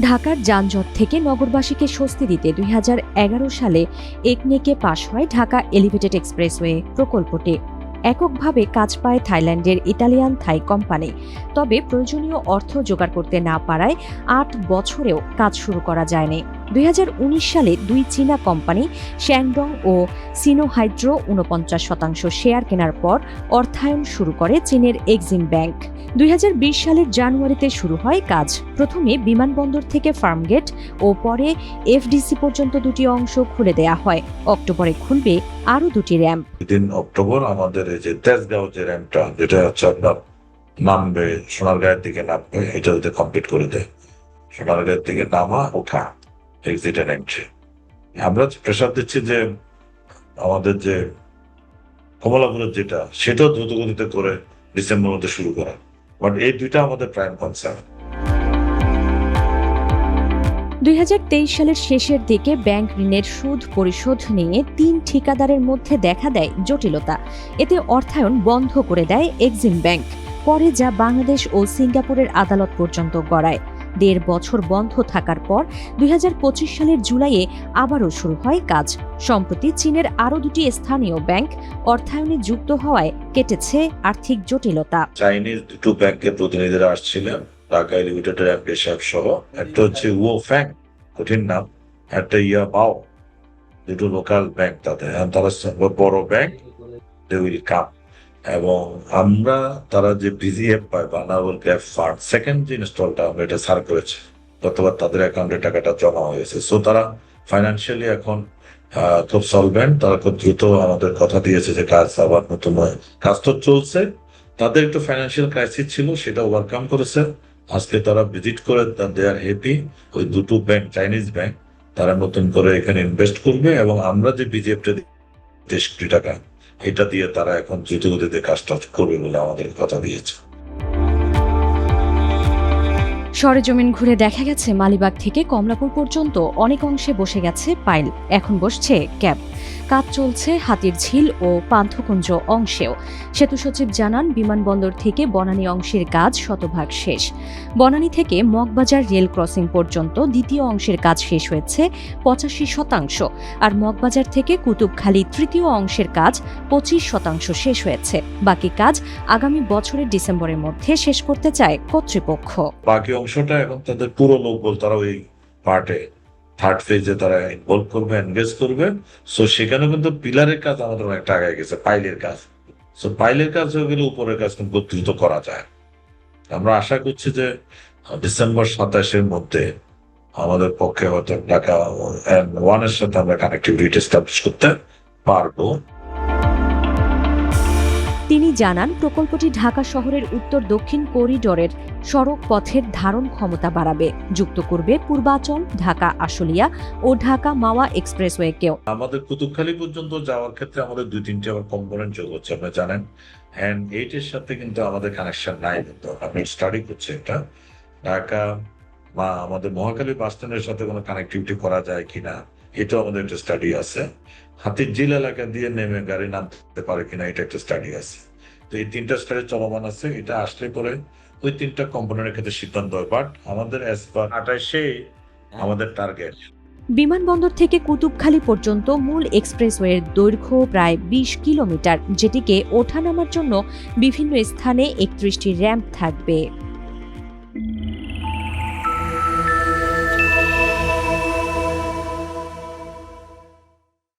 ঢাকার যানজট থেকে নগরবাসীকে স্বস্তি দিতে 2011 সালে একনেকে পাশ হয় ঢাকা এলিভেটেড এক্সপ্রেসওয়ে প্রকল্পটি। এককভাবে কাজ পায় থাইল্যান্ডের ইতালিয়ান থাই কোম্পানি। তবে প্রয়োজনীয় অর্থ জোগাড় করতে না পারায় 8 বছরেও কাজ শুরু করা যায়নি। 2019 সালে দুই চীনা কোম্পানি শ্যাংডং ও সিনোহাইড্রো 49% শেয়ার কেনার পর অর্থায়ন শুরু করে চীনের এক্সিম ব্যাংক। 2020 সালের জানুয়ারিতে শুরু হয় কাজ। প্রথমে বিমানবন্দর থেকে ফার্মগেট ও পরে এফডিসি পর্যন্ত দুটি অংশ খুলে দেয়া হয়। অক্টোবরে খুলবে আরও দুটি র্যাম্প। অক্টোবর আমাদের এই যে তেজগাঁও যে র্যাম্পটা, যেটা হচ্ছে আপনার নামবে সোনারগাঁয়ের দিকে নামবে, এটা যদি কমপ্লিট করে দেয়, সোনারগাঁয়ের দিকে নামা ওঠা এক্সিট এন্ড এন্ট্রি। আমরা প্রেশার দিচ্ছি যে আমাদের যে কমলাপুরের যেটা, সেটাও দ্রুত গতিতে করে ডিসেম্বর মধ্যে শুরু করা। বাট এই দুইটা আমাদের প্রাইম কনসার্ন। 2023 সালের শেষের দিকে ব্যাংক ঋণের সুদ পরিশোধ নিয়ে 3 ঠিকাদারের মধ্যে দেখা দেয় জটিলতা। এতে অর্থায়ন বন্ধ করে দেয় এক্সিম ব্যাংক। পরে যা বাংলাদেশ ও সিঙ্গাপুরের আদালত পর্যন্ত গড়ায়। 1.5 বছর বন্ধ থাকার পর 2025 সালের জুলাইয়ে আবারও শুরু হয় কাজ। সম্প্রতি চীনের আরও দুটি স্থানীয় ব্যাংক অর্থায়নে যুক্ত হওয়ায় কেটেছে আর্থিক জটিলতা। চাইনিজ দুটো ব্যাংকের প্রতিনিধিরা আসছিলেন, ঢাকা এলিভেটেড র্যাম্পের সাহেব সহ। একটা হচ্ছে ফ্যাং, কঠিন নাম, একটা বাও, দুটো লোকাল ব্যাংক। তারা বড় ব্যাংক, দে উইল কাম। এবং আমরা তারা যে বিজিএফ পায়, বানাবল গ্যাপ ফান্ড, সেকেন্ড যে ইনস্টলটা আমরা এটা সার করেছি গতবার, তাদের অ্যাকাউন্টে টাকাটা জমা হয়েছে। সো তারা ফাইন্যান্সিয়ালি এখন খুব সলভেন্ট। তারা খুব দ্রুত আমাদের কথা দিয়েছে যে কাজ আবার নতুন কাজ তো চলছে। তাদের একটু ফাইন্যান্সিয়াল ক্রাইসিস ছিল, সেটা ওভারকাম করেছে। আজকে তারা ভিজিট করে দে আর হ্যাপি। ওই দুটো ব্যাংক, চাইনিজ ব্যাংক, তারা নতুন করে এখানে ইনভেস্ট করবে এবং আমরা যে বিজিএফটা 30 কোটি টাকা, এটা দিয়ে তারা এখন দ্রুত গতিতে কাজটা করবে বলে আমাদের কথা দিয়েছে। সরেজমিন ঘুরে দেখা গেছে মালিবাগ থেকে কমলাপুর পর্যন্ত অনেক অংশে বসে গেছে পাইল, এখন বসছে ক্যাব। কাজ চলছে হাতিরঝিল ও পান্থকুঞ্জ অংশেও। সেতু সচিব জানান, বিমানবন্দর থেকে বনানী অংশের কাজ শতভাগ শেষ। বনানী থেকে মগবাজার রেল ক্রসিং পর্যন্ত দ্বিতীয় অংশের কাজ শেষ হয়েছে 85%, আর মগবাজার থেকে কুতুবখালী তৃতীয় অংশের কাজ 25% শেষ হয়েছে। বাকি কাজ আগামী বছরের ডিসেম্বরের মধ্যে শেষ করতে চায় কর্তৃপক্ষ। বাকি অংশটা এখন তাদের পুরো লোক বল, তারা ওই পার্টে থার্ড ফেজে তারা ইনভলভ করবে, এনগেজ করবে। সো সেখানে কিন্তু পিলারের কাজ আমাদের অনেকটা আগে গেছে, পাইলের কাজ। সো পাইলের কাজ হয়ে গেলে উপরের কাজ কিন্তু দ্রুত করা যায়। আমরা আশা করছি যে ডিসেম্বর 27-এর মধ্যে আমাদের পক্ষে হয়তো ঢাকা ওয়ানের সাথে আমরা কানেক্টিভিটি এস্টাবলিশ করতে পারবো। তিনি জানান, প্রকল্পটি ঢাকা শহরের উত্তর দক্ষিণ করিডোরের সড়ক পথের ধারণ ক্ষমতা বাড়াবে, যুক্ত করবে পূর্বাচল, ঢাকা আশুলিয়া ও ঢাকা মাওয়া এক্সপ্রেসওয়েকেও। আমাদের কুতুবখালী পর্যন্ত যাওয়ার ক্ষেত্রে আমাদের 2-3টি আবার কম্পোনেন্ট যোগ হচ্ছে, আপনি জানেন। এন্ড 8-এর সাথে কিন্তু আমাদের কানেকশন নাই, কিন্তু আমি স্টাডি করছি এটা। ঢাকা আমাদের মহাখালী বাস স্ট্যান্ডের সাথে কোনো কানেক্টিভিটি করা যায় কিনা, এটাও আমাদের একটা স্টাডি আছে। হাতিরঝিল এলাকা দিয়ে নেমে গাড়ি নামতে পারে কিনা, এটা একটা স্টাডি আছে। তো এই 3টা স্টাডি চলমান আছে। এটা আসলে পরে ওই 3টা কম্পোনেন্টের ক্ষেত্রে সিদ্ধান্ত হয়। বাট আমাদের 28-এ আমাদের টার্গেট। বিমানবন্দর থেকে কুতুবখালী পর্যন্ত মূল এক্সপ্রেসওয়ের দৈর্ঘ্য প্রায় 20 কিলোমিটার, যেটিকে ওঠানামার জন্য বিভিন্ন স্থানে 31টি র্যাম্প থাকবে।